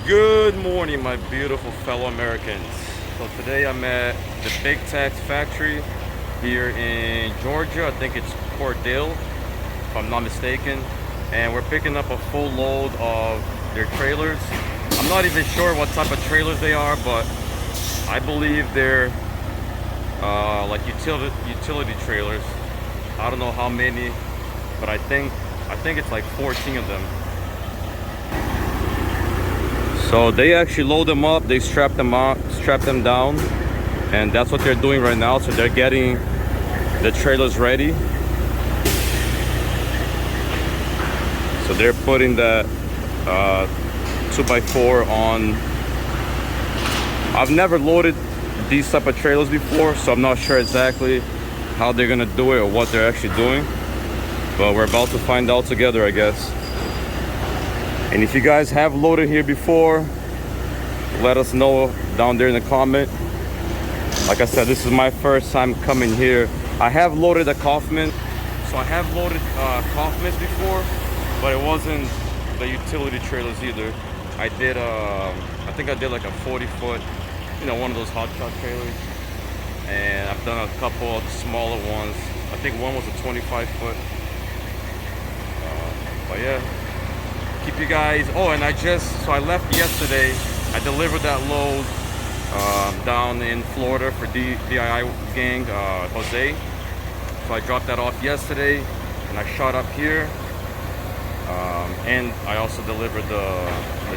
Good morning, my beautiful fellow Americans. So today I'm at the BigTex factory here in Georgia. I think it's Cordell, if I'm not mistaken. And we're picking up a full load of their trailers. I'm not even sure what type of trailers they are, but I believe they're like utility trailers. I don't know how many, but I think it's like 14 of them. So they actually load them up, they strap them down, and that's what they're doing right now. So they're getting the trailers ready. So they're putting that 2x4 on. I've never loaded these type of trailers before, so I'm not sure exactly how they're gonna do it or what they're actually doing, but we're about to find out together, I guess. And if you guys have loaded here before, let us know down there in the comment. Like I said, this is my first time coming here. I have loaded a Kaufman, so I have loaded Kaufmans before, but it wasn't the utility trailers either. I did I think I did like a 40-foot, you know, one of those Hotshot trailers, and I've done a couple of the smaller ones. I think one was a 25-foot. But yeah, keep you guys. Oh, and so I left yesterday. I delivered that load down in Florida for DIY gang, Jose. So I dropped that off yesterday, and I shot up here. And I also delivered the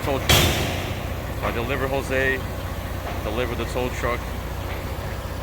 tow truck. So I delivered Jose, delivered the tow truck,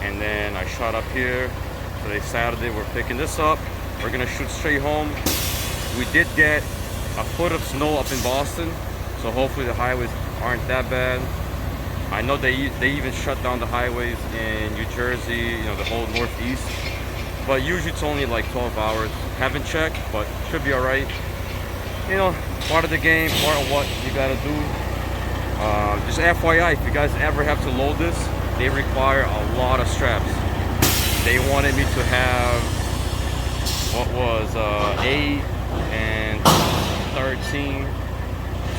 and then I shot up here. Today, Saturday, we're picking this up. We're gonna shoot straight home. We did get a foot of snow up in Boston, so hopefully the highways aren't that bad. I know they even shut down the highways in New Jersey, you know, the whole Northeast, but usually it's only like 12 hours. Haven't checked, but should be all right. You know, part of the game, part of what you gotta do. Just FYI, if you guys ever have to load this, they require a lot of straps. They wanted me to have what was 8 and 13,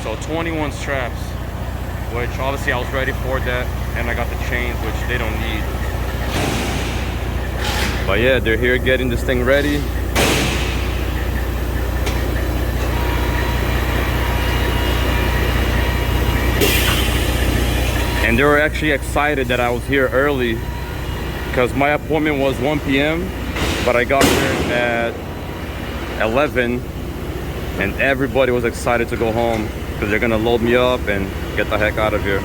so 21 straps, which obviously I was ready for that, and I got the chains, which they don't need. But yeah, they're here getting this thing ready. And they were actually excited that I was here early, because my appointment was 1 p.m. but I got here at 11, and everybody was excited to go home because they're gonna load me up and get the heck out of here.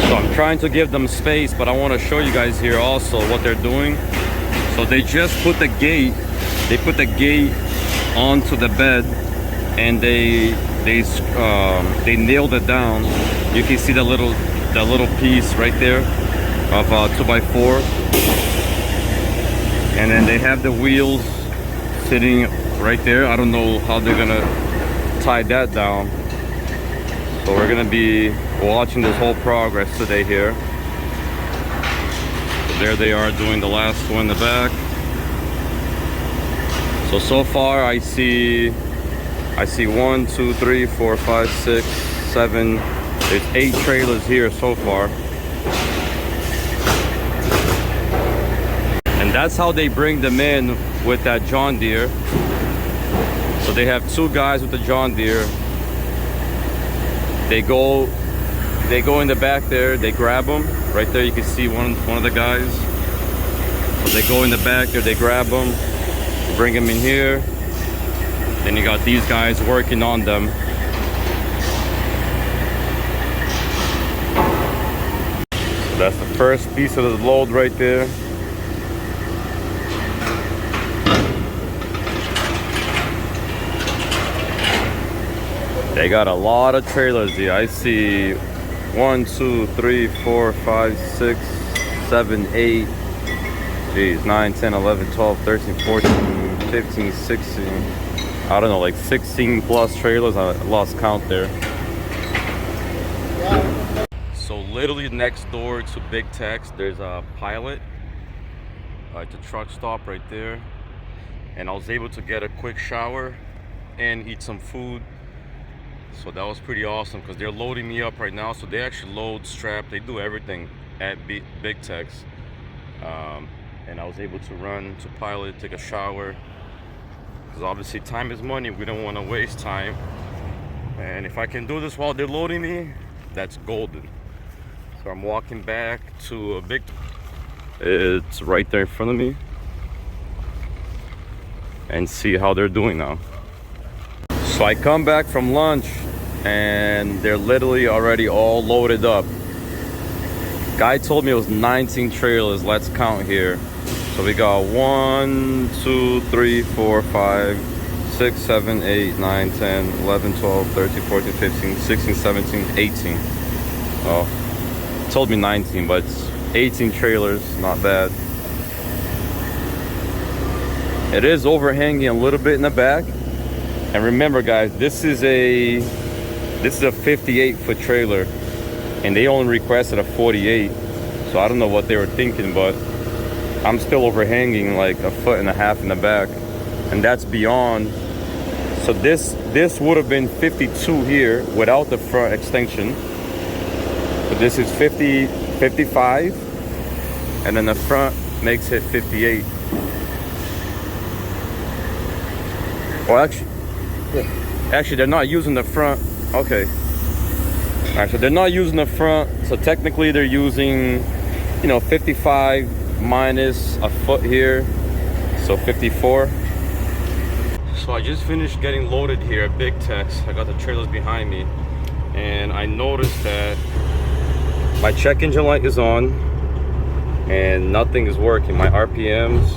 So I'm trying to give them space, but I want to show you guys here also what they're doing. So they just put the gate, onto the bed, and they nailed it down. You can see the little piece right there of 2x4, and then they have the wheels sitting right there. I don't know how they're gonna tie that down, so we're gonna be watching this whole progress today here. So there they are doing the last one in the back. So far I see 1, 2, 3, 4, 5, 6, 7. There's 8 trailers here so far. And that's how they bring them in with that John Deere. So they have 2 guys with the John Deere. They go in the back there, they grab them. Right there you can see one of the guys. So they go in the back there, they grab them, bring them in here. Then you got these guys working on them. So that's the first piece of the load right there. They got a lot of trailers here. I see 1, 2, 3, 4, 5, 6, 7, 8. Geez, 9, 10, 11, 12, 13, 14, 15, 16. I don't know, like 16 plus trailers. I lost count there. So literally next door to BigTex, there's a Pilot. It's a truck stop right there. and I was able to get a quick shower and eat some food. So that was pretty awesome because they're loading me up right now. So they actually load, strap, they do everything at BigTex. And I was able to run, to pilot, take a shower, because obviously time is money. We don't want to waste time, and if I can do this while they're loading me, that's golden. So I'm walking back to a big, it's right there in front of me, and see how they're doing now. So I come back from lunch and they're literally already all loaded up. Guy told me it was 19 trailers. Let's count here. So we got 1, 2, 3, 4, 5, 6, 7, 8, 9, 10, 11, 12, 13, 14, 15, 16, 17, 18. Oh, told me 19, but it's 18 trailers, not bad. It is overhanging a little bit in the back. And remember guys, this is a 58-foot trailer, and they only requested a 48. So I don't know what they were thinking, but I'm still overhanging like 1.5 feet in the back, and that's beyond. So this would have been 52 here without the front extension. But this is 50, 55, and then the front makes it 58. Well, actually they're not using the front. Okay. All right, so they're not using the front. So technically they're using, 55 minus a foot here, so 54. So I just finished getting loaded here at BigTex. I got the trailers behind me, and I noticed that my check engine light is on and nothing is working. My RPMs,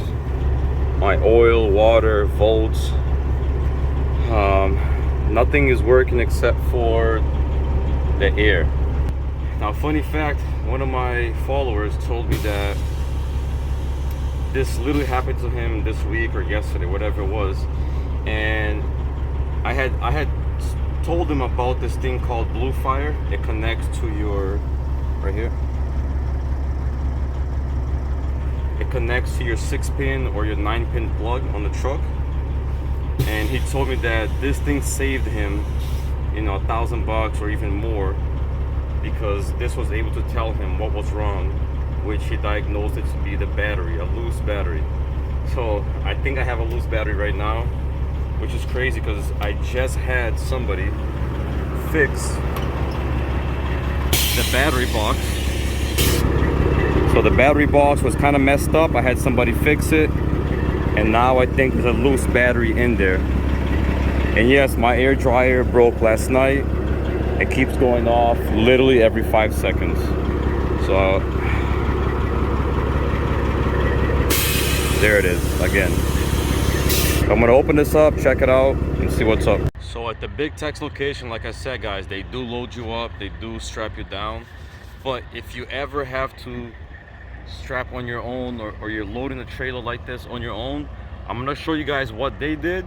my oil, water, volts, nothing is working except for the air. Now, funny fact, one of my followers told me that this literally happened to him this week or yesterday, whatever it was, and I had told him about this thing called Blue Fire. It connects to your, right here, it connects to your 6-pin or your 9-pin plug on the truck. And he told me that this thing saved him, $1,000 or even more, because this was able to tell him what was wrong, which he diagnosed it to be the battery, a loose battery. So I think I have a loose battery right now, which is crazy because I just had somebody fix the battery box. So the battery box was kind of messed up. I had somebody fix it, and now I think there's a loose battery in there. And yes, my air dryer broke last night. It keeps going off literally every 5 seconds. So there it is again. I'm gonna open this up, check it out, and see what's up. So at the BigTex location, like I said guys, they do load you up, they do strap you down. But if you ever have to strap on your own, or you're loading a trailer like this on your own, I'm gonna show you guys what they did,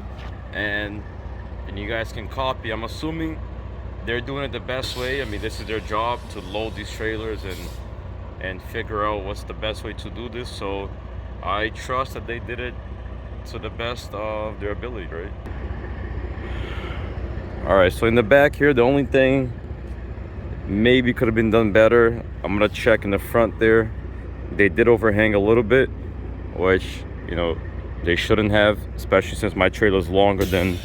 and you guys can copy. I'm assuming they're doing it the best way. I mean, this is their job, to load these trailers and figure out what's the best way to do this. So I trust that they did it to the best of their ability, right? All right, so in the back here, the only thing maybe could have been done better, I'm gonna check in the front there. They did overhang a little bit, which, they shouldn't have, especially since my trailer is longer than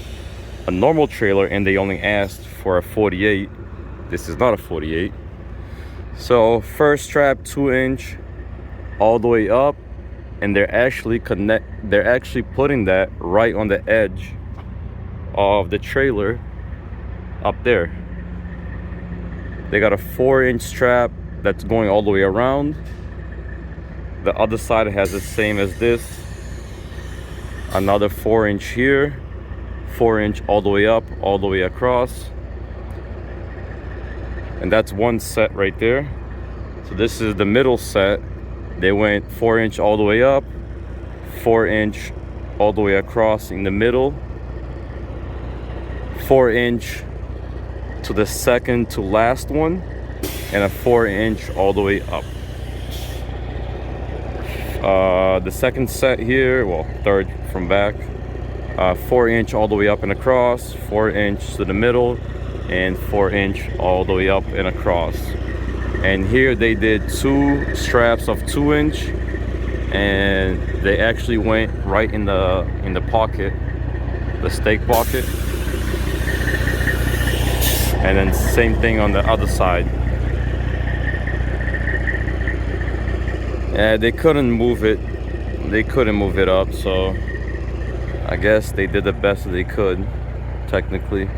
a normal trailer, and they only asked for a 48. This is not a 48. So first strap 2-inch all the way up, and they're actually putting that right on the edge of the trailer up there. They got a 4-inch strap that's going all the way around. The other side has the same as this. Another 4-inch here, 4-inch all the way up, all the way across. And that's one set right there. So this is the middle set. They went 4-inch all the way up, 4-inch all the way across in the middle, 4-inch to the second to last one, and a 4-inch all the way up. The second set here, well, third from back, 4-inch all the way up and across, 4-inch to the middle, and 4-inch all the way up and across. And here they did 2 straps of 2-inch, and they actually went right in the pocket, the stake pocket. And then same thing on the other side. Yeah, they couldn't move it. They couldn't move it up, so I guess they did the best that they could, technically.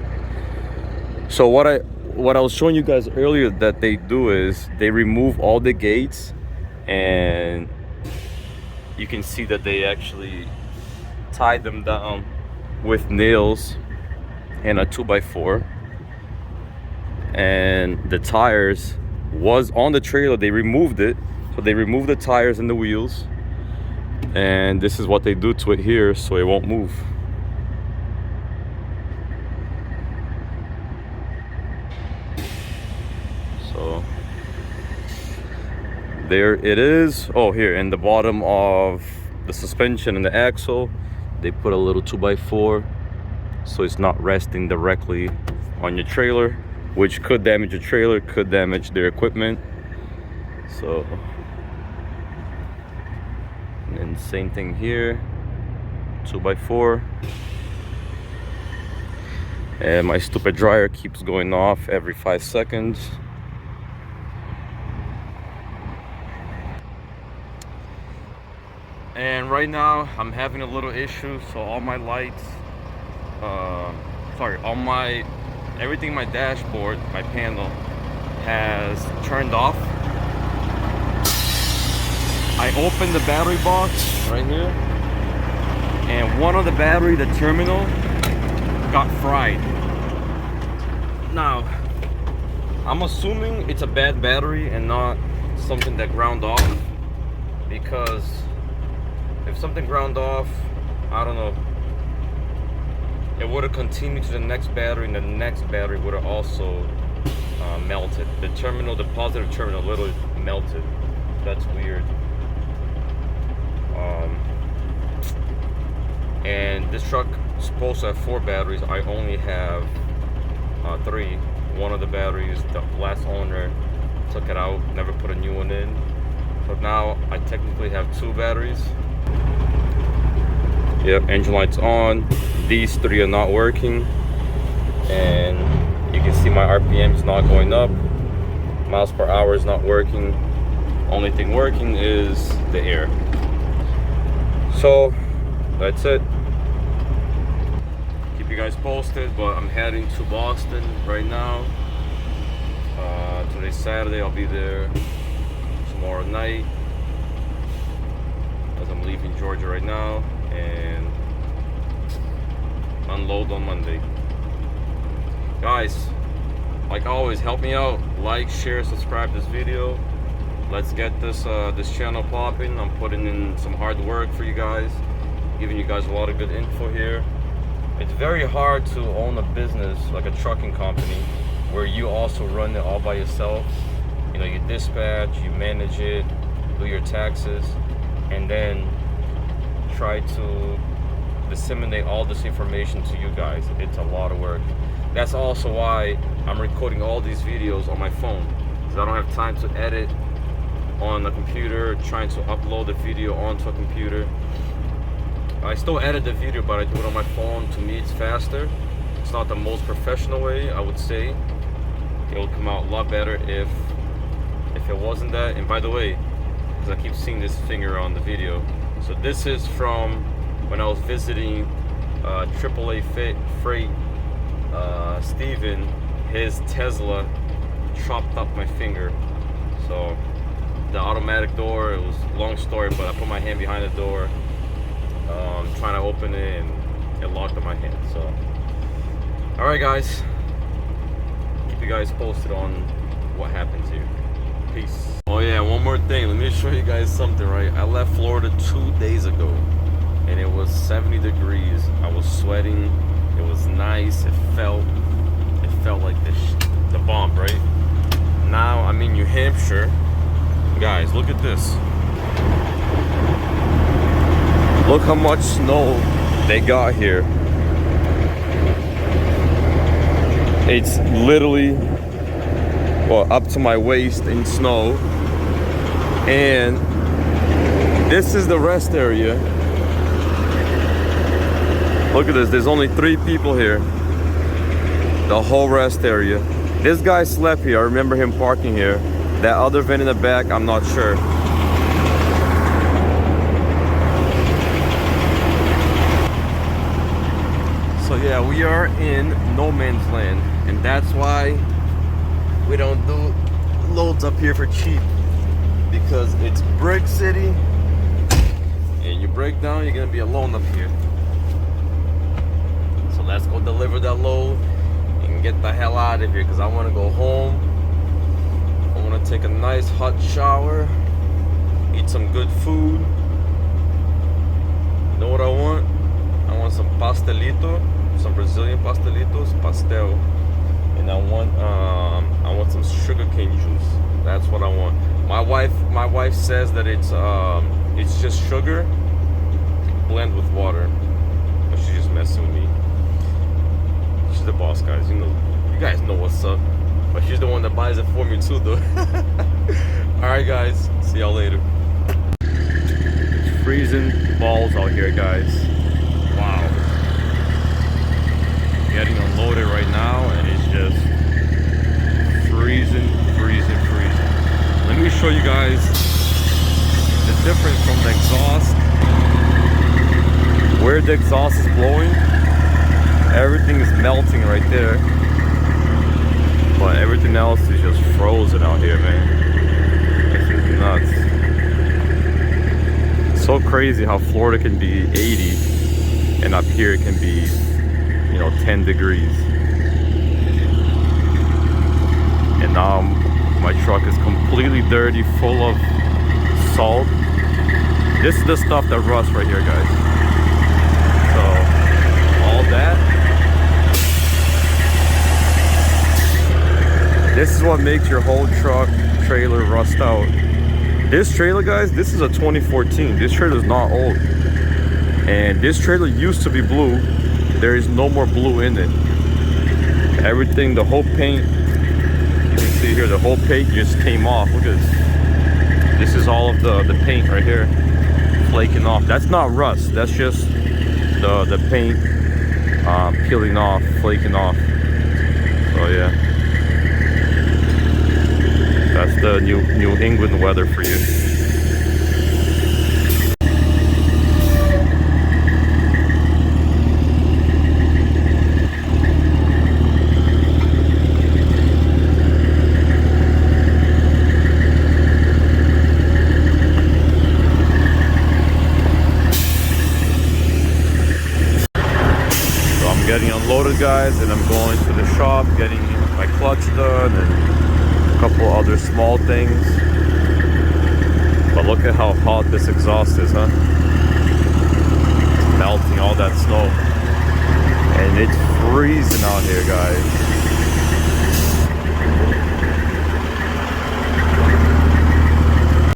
So what I was showing you guys earlier that they do is they remove all the gates, and you can see that they actually tied them down with nails and a 2x4. And the tires was on the trailer. They removed it, so they removed the tires and the wheels, and this is what they do to it here so it won't move. So there it is. Oh, here in the bottom of the suspension and the axle, they put a little 2x4 so it's not resting directly on your trailer, which could damage your trailer, could damage their equipment. So, and then same thing here, 2x4. And my stupid dryer keeps going off every 5 seconds. And right now I'm having a little issue, so all my lights, everything in my dashboard, my panel, has turned off. I opened the battery box right here, and one of the battery, the terminal, got fried. Now, I'm assuming it's a bad battery and not something that ground off, because if something ground off, I don't know, it would have continued to the next battery, and the next battery would have also melted. The terminal, the positive terminal, literally melted. That's weird. And this truck is supposed to have 4 batteries. I only have 3. One of the batteries, the last owner took it out, never put a new one in. So now I technically have 2 batteries. Yep, engine light's on. These 3 are not working, and you can see my RPM is not going up. Miles per hour is not working. Only thing working is the air. So that's it. Keep you guys posted, but I'm heading to Boston right now. Today's Saturday. I'll be there tomorrow night, as I'm leaving Georgia right now, and unload on Monday. Guys, like always, help me out. Like, share, subscribe this video. Let's get this channel popping. I'm putting in some hard work for you guys, giving you guys a lot of good info here. It's very hard to own a business like a trucking company where you also run it all by yourself. You know, you dispatch, you manage it, do your taxes, and then try to disseminate all this information to you guys. It's a lot of work. That's also why I'm recording all these videos on my phone, because I don't have time to edit on a computer, trying to upload the video onto a computer. I still edit the video, but I do it on my phone. To me, it's faster. It's not the most professional way, I would say. It would come out a lot better if it wasn't that. And by the way, because I keep seeing this finger on the video, so this is from when I was visiting AAA Freight. Steven, his Tesla chopped up my finger. So the automatic door, it was a long story, but I put my hand behind the door, trying to open it, and it locked on my hand. So alright guys, keep you guys posted on what happens here. Peace. Oh yeah, one more thing, let me show you guys something, right? I left Florida 2 days ago, and it was 70 degrees. I was sweating. It was nice. It felt like the bomb, right? Now I'm in New Hampshire. Guys, look at this. Look how much snow they got here. It's literally, well, up to my waist in snow. And this is the rest area. Look at this, there's only 3 people here. The whole rest area. This guy slept here, I remember him parking here. That other van in the back, I'm not sure. So yeah, we are in no man's land. And that's why we don't do loads up here for cheap. Because it's brick city. And you break down, you're gonna be alone up here. So let's go deliver that load and get the hell out of here, because I want to go home. I want to take a nice hot shower, eat some good food. You know what I want? I want some pastelito, some Brazilian pastelitos, pastel, and I want some sugarcane juice. That's what I want. My wife says that it's just sugar blend with water, but she's just messing with me. She's the boss, guys. You guys know what's up. But she's the one that buys it for me too, though. Alright, guys. See y'all later. It's freezing balls out here, guys. Wow. Getting unloaded right now, and it's just freezing. Let me show you guys the difference from the exhaust. Where the exhaust is blowing, everything is melting right there, but everything else is just frozen out here, man. This is nuts. It's so crazy how Florida can be 80 and up here it can be, 10 degrees. And now my truck is completely dirty, full of salt. This is the stuff that rusts right here, guys. So all that, this is what makes your whole truck trailer rust out. This trailer, guys, this is a 2014. This trailer is not old, and this trailer used to be blue. There is no more blue in it. Everything, the whole paint, you can see here, the whole paint just came off. Look at this. This is all of the paint right here flaking off. That's not rust, that's just the paint peeling off, flaking off. So yeah, that's the New England weather for you. Getting unloaded, guys, and I'm going to the shop, getting my clutch done and a couple other small things. But look at how hot this exhaust is, huh? It's melting all that snow, and it's freezing out here, guys.